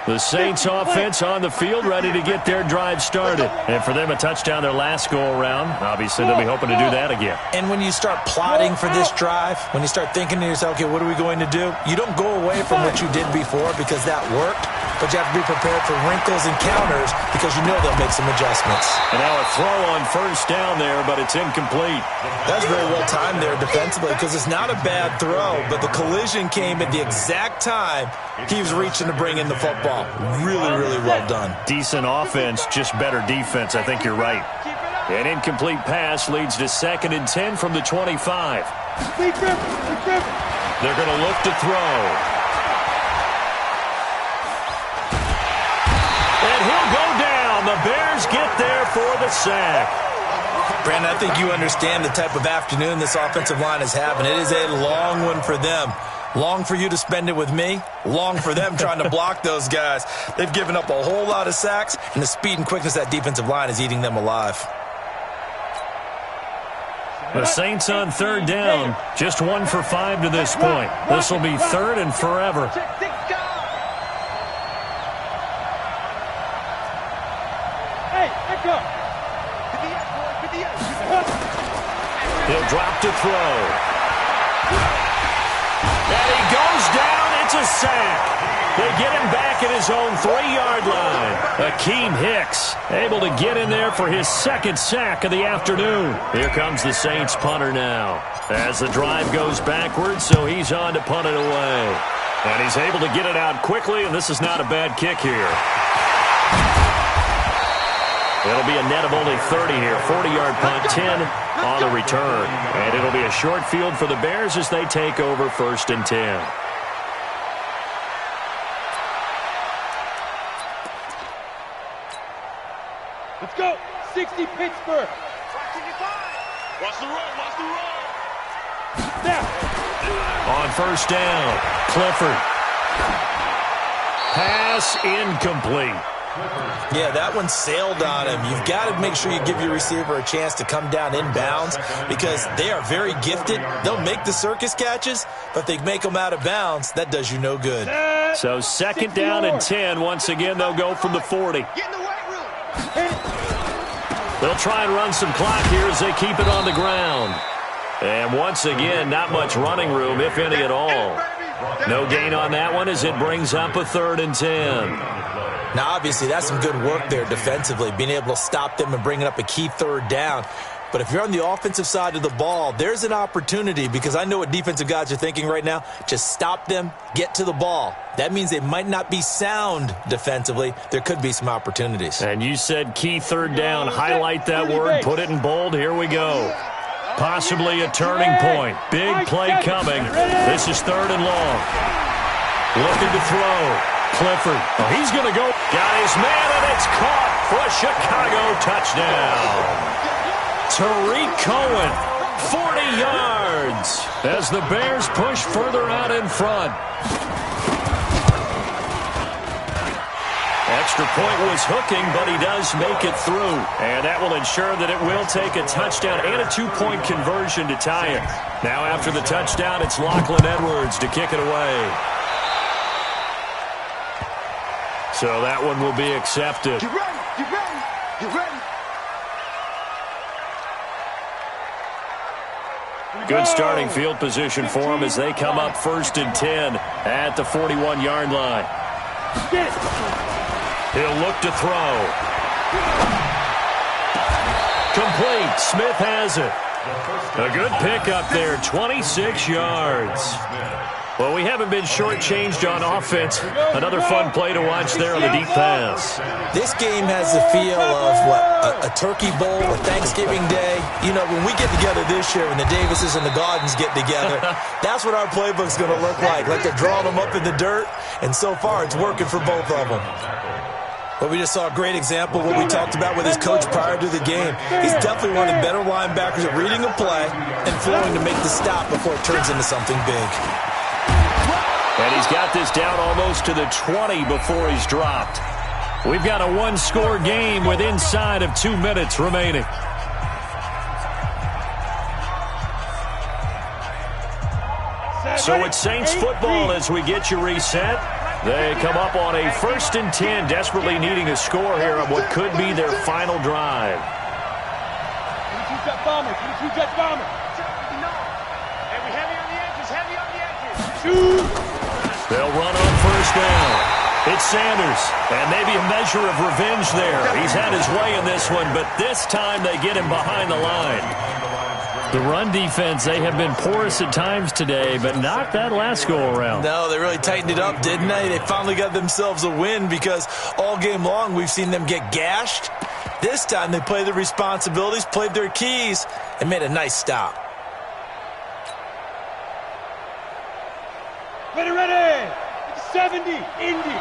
The Saints offense on the field, ready to get their drive started. And for them, a touchdown their last go-around. Obviously, they'll be hoping to do that again. And when you start plotting for this drive, when you start thinking to yourself, okay, what are we going to do? You don't go away from what you did before because that worked, but you have to be prepared for wrinkles and counters because you know they'll make some adjustments. And now a throw on first down there, but it's incomplete. That's very well timed there defensively because it's not a bad throw, but the collision came at the exact time he was reaching to bring in the football. Really, really well done. Decent offense, just better defense. I think you're right. An incomplete pass leads to 2nd and 10 from the 25. They're going to look to throw. And he'll go down. The Bears get there for the sack. Brandon, I think you understand the type of afternoon this offensive line is having. It is a long one for them. Long for you to spend it with me. Long for them trying to block those guys. They've given up a whole lot of sacks, and the speed and quickness of that defensive line is eating them alive. The Saints on 3rd down. Just 1 for 5 to this point. This will be 3rd and forever. He'll drop to throw. And he goes down. It's a sack. They get him back at his own 3-yard line. Akeem Hicks able to get in there for his 2nd sack of the afternoon. Here comes the Saints punter now as the drive goes backwards, so he's on to punt it away. And he's able to get it out quickly, and this is not a bad kick here. It'll be a net of only 30 here. 40-yard punt, 10 on the return. And it'll be a short field for the Bears as they take over 1st and 10. Let's go. 60 Pittsburgh. Watch the roll. Watch the roll. Now. On first down, Clifford. Pass incomplete. Yeah, that one sailed on him. You've got to make sure you give your receiver a chance to come down inbounds because they are very gifted. They'll make the circus catches, but if they make them out of bounds, that does you no good. So 2nd down and 10. Once again, they'll go from the 40. Get in the weight room. They'll try and run some clock here as they keep it on the ground. And once again, not much running room, if any at all. No gain on that one as it brings up a 3rd and 10. Now, obviously, that's some good work there defensively, being able to stop them and bringing up a key 3rd down. But if you're on the offensive side of the ball, there's an opportunity because I know what defensive guys are thinking right now. Just stop them, get to the ball. That means they might not be sound defensively. There could be some opportunities. And you said key 3rd down. Highlight that word. Put it in bold. Here we go. Possibly a turning point. Big play coming. This is 3rd and long. Looking to throw. Clifford. Oh, he's going to go. Got his man, and it's caught for a Chicago touchdown. Tariq Cohen, 40 yards as the Bears push further out in front. Extra point was hooking, but he does make it through. And that will ensure that it will take a touchdown and a 2-point conversion to tie it. Now after the touchdown, it's Lachlan Edwards to kick it away. So that one will be accepted. Get ready, get ready, get ready. Good starting field position for them as they come up 1st and 10 at the 41-yard line. He'll look to throw. Complete. Smith has it. A good pickup there, 26 yards. Well, we haven't been shortchanged on offense. Another fun play to watch there on the deep pass. This game has the feel of, a Turkey Bowl, a Thanksgiving Day. You know, when we get together this year, when the Davises and the Gardens get together, that's what our playbook's going to look like. Like they're drawing them up in the dirt, and so far it's working for both of them. But we just saw a great example of what we talked about with his coach prior to the game. He's definitely one of the better linebackers at reading a play and flowing to make the stop before it turns into something big. And he's got this down almost to the 20 before he's dropped. We've got a one-score game with inside of 2 minutes remaining. So it's Saints football as we get you reset. They come up on a 1st and 10, desperately needing a score here on what could be their final drive. 22 jet bomber, 22 jet bomber. And we heavy on the edges, heavy on the edges. They'll run on 1st down. It's Sanders, and maybe a measure of revenge there. He's had his way in this one, but this time they get him behind the line. The run defense, they have been porous at times today, but not that last go-around. No, they really tightened it up, didn't they? They finally got themselves a win because all game long we've seen them get gashed. This time they played their responsibilities, played their keys, and made a nice stop. Ready. 70, Indy.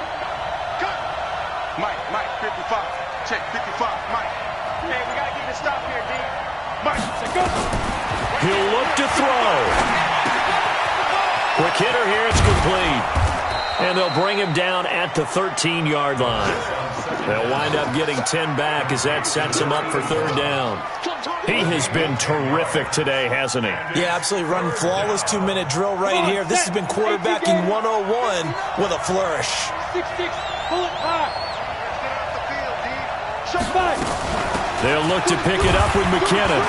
Cut. Mike, 55. Check, 55, Mike. Hey, we got to get a stop here, D. Mike, Say go. He'll look to throw. Quick hitter here, it's complete. And they'll bring him down at the 13-yard line. They'll wind up getting 10 back as that sets him up for 3rd down. He has been terrific today, hasn't he? Yeah, absolutely running flawless 2-minute drill right here. This has been quarterbacking 101 with a flourish. 6-6, pull it high. get it off the field, D. Shut back. They'll look to pick it up with McKinnon.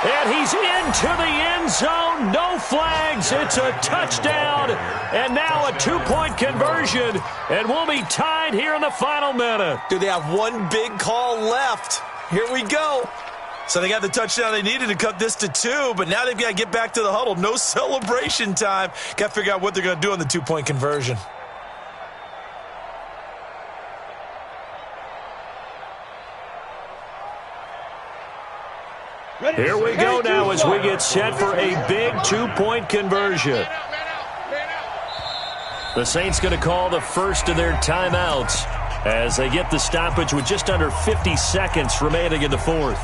And he's into the end zone. No flags. It's a touchdown. And now a 2-point conversion. And we'll be tied here in the final minute. Do they have one big call left? Here we go. So they got the touchdown they needed to cut this to 2, but now they've got to get back to the huddle. No celebration time. Got to figure out what they're going to do on the 2-point conversion. Here we go now as we get set for a big 2-point conversion. The Saints going to call the first of their timeouts as they get the stoppage with just under 50 seconds remaining in the 4th.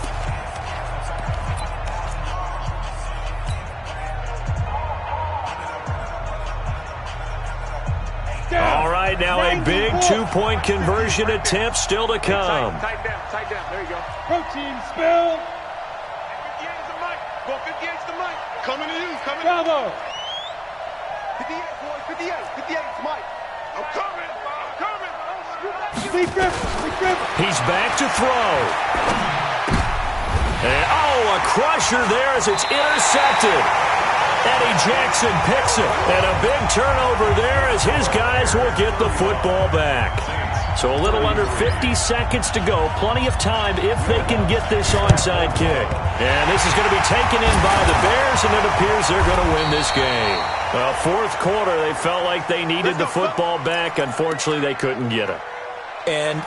All right, now a big 2-point conversion attempt still to come. Tight down. There you go. Protein spill. 58's the mic. Go 58's the mic. Coming to you. Bravo. 58, boys. 58's Mike. I'm coming. Big grip. He's back to throw. And, a crusher there as it's intercepted. Eddie Jackson picks it. And a big turnover there as his guys will get the football back. So a little under 50 seconds to go. Plenty of time if they can get this onside kick. And this is going to be taken in by the Bears, and it appears they're going to win this game. Well, 4th quarter, they felt like they needed the football back. Unfortunately, they couldn't get it. And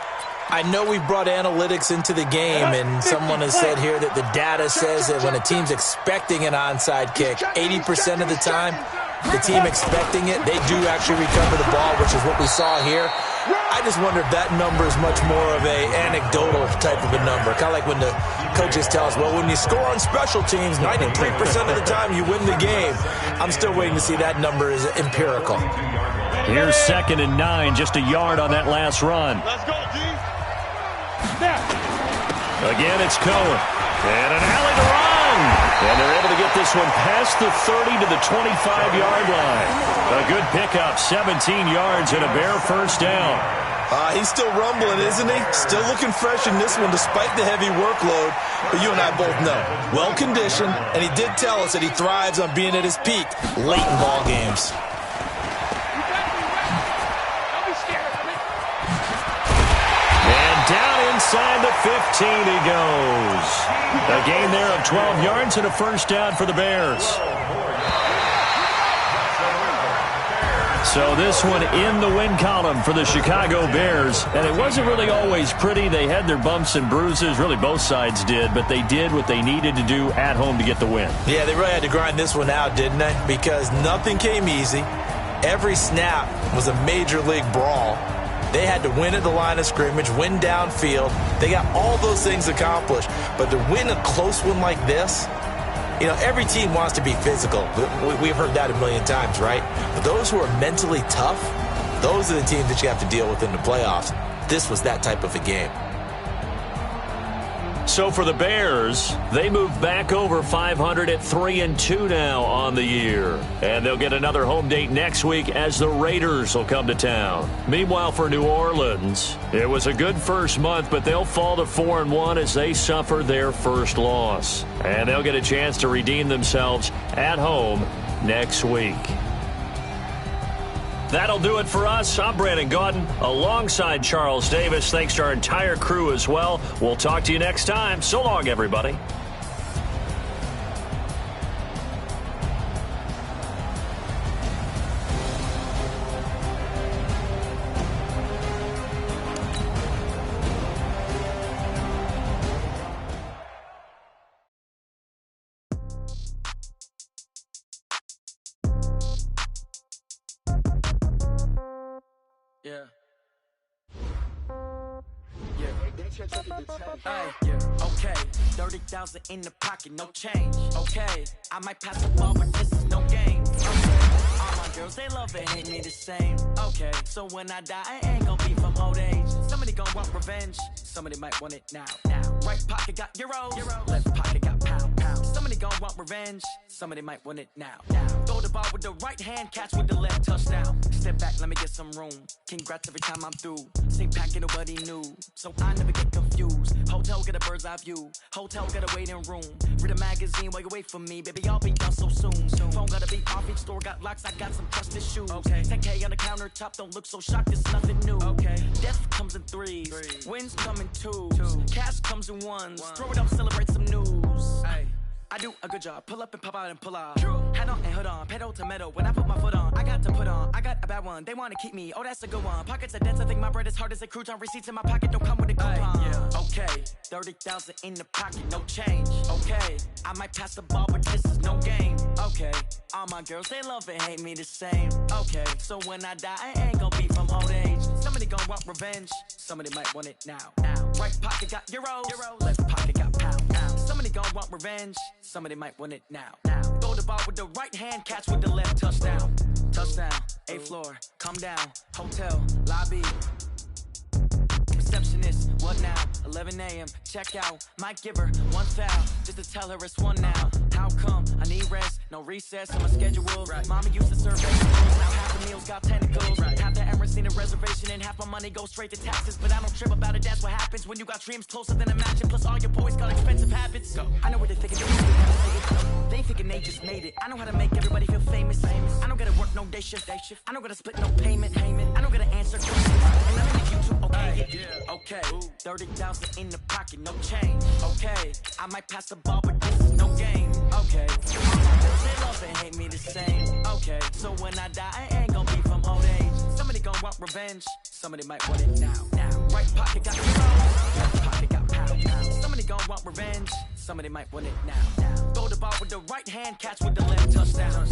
I know we brought analytics into the game, and someone has said here that the data says that when a team's expecting an onside kick, 80% of the time, the team expecting it, they do actually recover the ball, which is what we saw here. I just wonder if that number is much more of a anecdotal type of a number. Kind of like when the coaches tell us, well, when you score on special teams, 93% of the time you win the game. I'm still waiting to see that number is empirical. Here's 2nd and 9, just a yard on that last run. Let's go, D. Again, it's Cohen. And an alley to run. And they're able to get this one past the 30 to the 25-yard line. A good pickup, 17 yards and a Bear first down. He's still rumbling, isn't he? Still looking fresh in this one despite the heavy workload. But you and I both know, well-conditioned, and he did tell us that he thrives on being at his peak late in ball games. And down inside the 15 he goes. A gain there of 12 yards and a first down for the Bears. So this one in the win column for the Chicago Bears. And it wasn't really always pretty. They had their bumps and bruises. Really, both sides did. But they did what they needed to do at home to get the win. Yeah, they really had to grind this one out, didn't they? Because nothing came easy. Every snap was a major league brawl. They had to win at the line of scrimmage, win downfield. They got all those things accomplished. But to win a close one like this, you know, every team wants to be physical. We've heard that a million times, right? But those who are mentally tough, those are the teams that you have to deal with in the playoffs. This was that type of a game. So for the Bears, they move back over 500 at 3-2 now on the year. And they'll get another home date next week as the Raiders will come to town. Meanwhile, for New Orleans, it was a good first month, but they'll fall to 4-1 as they suffer their first loss. And they'll get a chance to redeem themselves at home next week. That'll do it for us. I'm Brandon Gaudin alongside Charles Davis. Thanks to our entire crew as well. We'll talk to you next time. So long, everybody. Yeah. Okay, 30,000 in the pocket, no change. Okay, I might pass the ball, but this is no game. Okay, all my girls, they love it, hate me the same. Okay, so when I die, I ain't gon' be from old age. Somebody gon' want revenge, somebody might want it now. Right pocket got euros, left pocket got pound. Somebody gon' want revenge, somebody might want it now. Throw the ball with the right hand, catch with the left, touchdown. Step back, let me get some room. Congrats every time I'm through. Same packet, nobody knew, so I never get confused. Hotel get a bird's eye view. Hotel got a waiting room. Read a magazine while you wait for me. Baby, I'll be done so soon. Phone gotta be off, each store got locks. I got some trusted shoes. Okay. 10K on the countertop, don't look so shocked, it's nothing new. Okay. Death comes in threes. Wins come in twos. Cash comes in ones. Throw it up, celebrate some news. Ay. I do a good job. Pull up and pop out and pull out. True. Hat on and hood on. Pedal to metal. When I put my foot on, I got to put on. I got a bad one. They want to keep me. Oh, that's a good one. Pockets are dense. I think my bread is hard as a crouton. Receipts in my pocket don't come with a coupon. Yeah. Okay. 30,000 in the pocket. No change. Okay. I might pass the ball, but this is no game. Okay. All my girls, they love it, hate me the same. Okay. So when I die, I ain't gonna be from old age. Somebody gon' want revenge. Somebody might want it now. Right pocket got euros. Left pocket got pound. Somebody gon' want revenge. Somebody might want it now. Throw the ball with the right hand, catch with the left, touchdown. Touchdown, 8th floor, come down. Hotel, lobby. Receptionist, what now? 11 a.m., check out. Might give her one foul, just to tell her it's one now. How come? I need rest, no recess on my schedule. Mama used to serve vegetables, now half the meals got tentacles. Half the errands need a reservation and half my money goes straight to taxes. But I don't trip about it, that's what happens when you got dreams closer than a mansion. Plus all your boys got expensive habits. I know what they're thinking, they thinking they just made it. I know how to make everybody feel famous. I don't gotta work no day shift. I don't gotta split no payment. I don't gotta answer questions. And none of you two okay it. Okay, 30,000 in the pocket, no change. Okay, I might pass the ball, but this is no game. Okay, all my girls, they love and hate me the same. Okay, so when I die, I ain't gonna be from old age. Somebody gon' want revenge, somebody might want it now. Right pocket got euros, left pocket got pound. Somebody gon' want revenge, somebody might want it now. Throw the ball with the right hand, catch with the left, touchdown.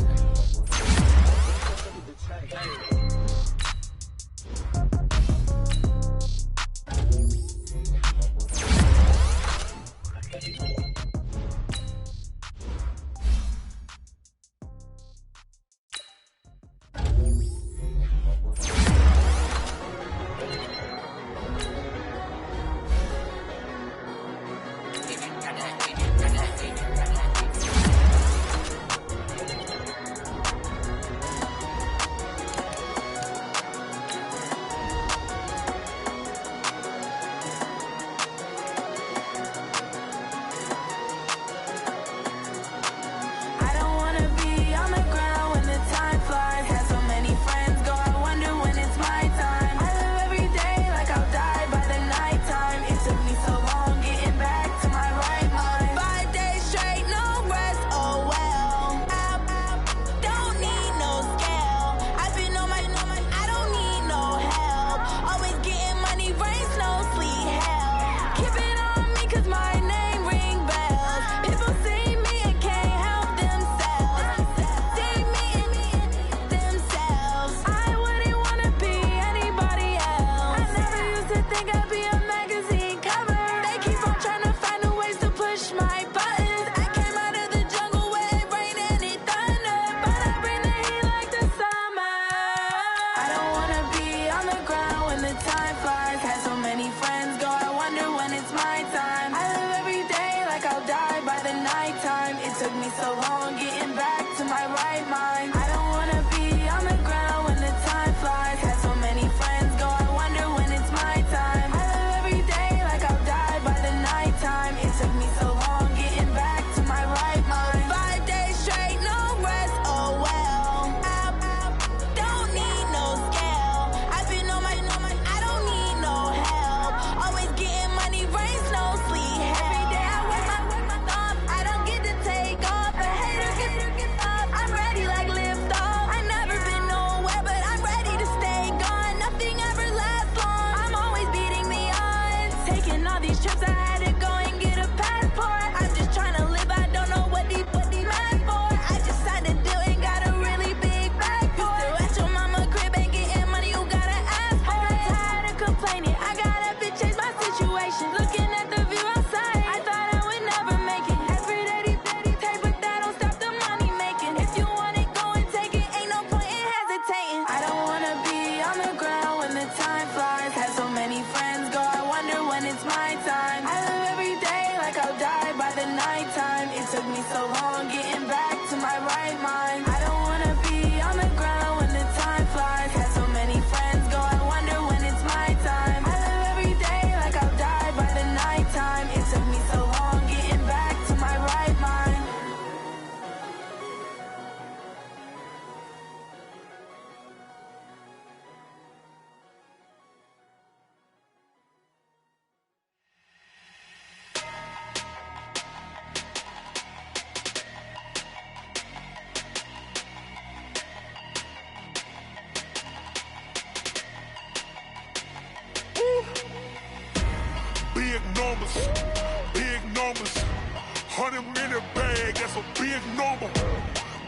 big number.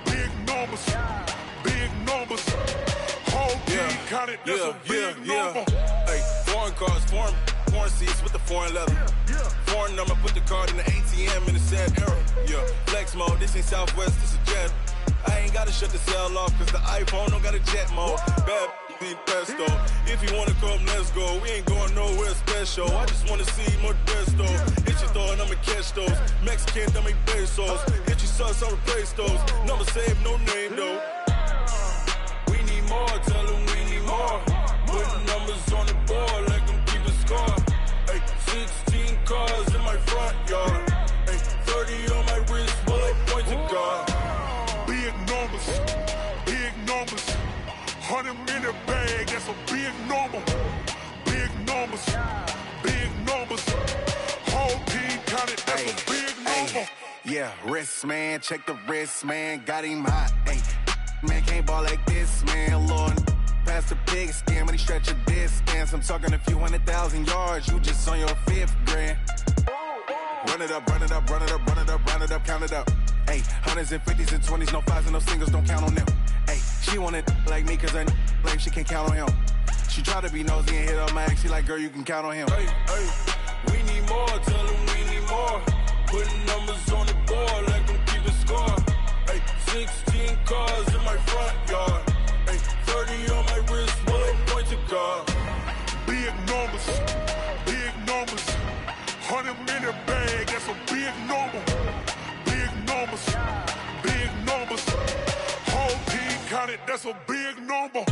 Big numbers. Big numbers. Whole team counted, that's a big number. Hey, foreign cars, foreign seats with the foreign leather. Foreign number, put the card in the ATM in the sad era. Yeah, flex mode, this ain't Southwest, this a jet. I ain't gotta shut the cell off, cause the iPhone don't got a jet mode. Bad be pesto. If you wanna come, let's go. We ain't going nowhere special. I just wanna see more pesto. Hit your thought, I'ma catch those. Mexican, I'ma make pesos. Hit your sus, I'll replace those. Number saved, no name though. We need more, tell them we need more. Putting numbers on the board like I'm keeping score. Hey, 16 cars in my front yard. Hey, 30 on my wrist, while I point to God. Big numbers, big numbers. 100 minute bag, that's a big number. Big numbers, big numbers. Whole team counted, that's a big number. Yeah, wrist man, check the wrist man, got him hot. Ay, man can't ball like this, man. Lord, past the pig skin when he stretch a distance. I'm talking a few 100,000 yards, you just on your 5th grand. Run it up, run it up, run it up, run it up, run it up, count it up. Ay, hundreds and 50s and 20s, no 5s and no singles, don't count on them. Ay, she want it like me, cause her blame, she can't count on him. She try to be nosy and hit up my ex, she like, girl, you can count on him. Hey, hey, we need more, tell them we need more. Putting numbers on the board like I'm keeping score. Hey, 16 cars in my front yard. Hey, 30 on my wrist, while I point to God. Big numbers, big numbers. 100 minute bag, that's a big number. Big numbers, big numbers. Whole team counted, that's a big number.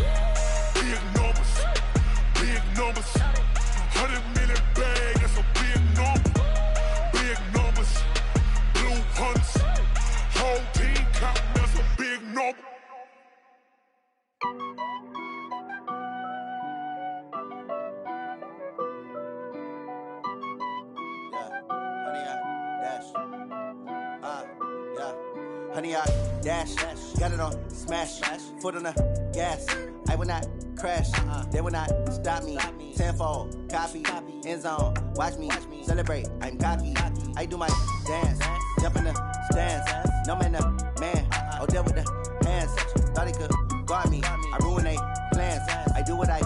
Big numbers, big numbers. 100 minute bag, that's a big number. Big numbers, blue hunts. Whole team counting, that's a big number. Honey, I dash, got it on smash, foot on the gas. I will not crash, they will not stop me. Tenfold, copy, end zone, watch me celebrate. I'm cocky, I do my dance, jump in the stands. No man, the man, I'll deal with the hands. Thought he could guard me, I ruin they plans. I do what I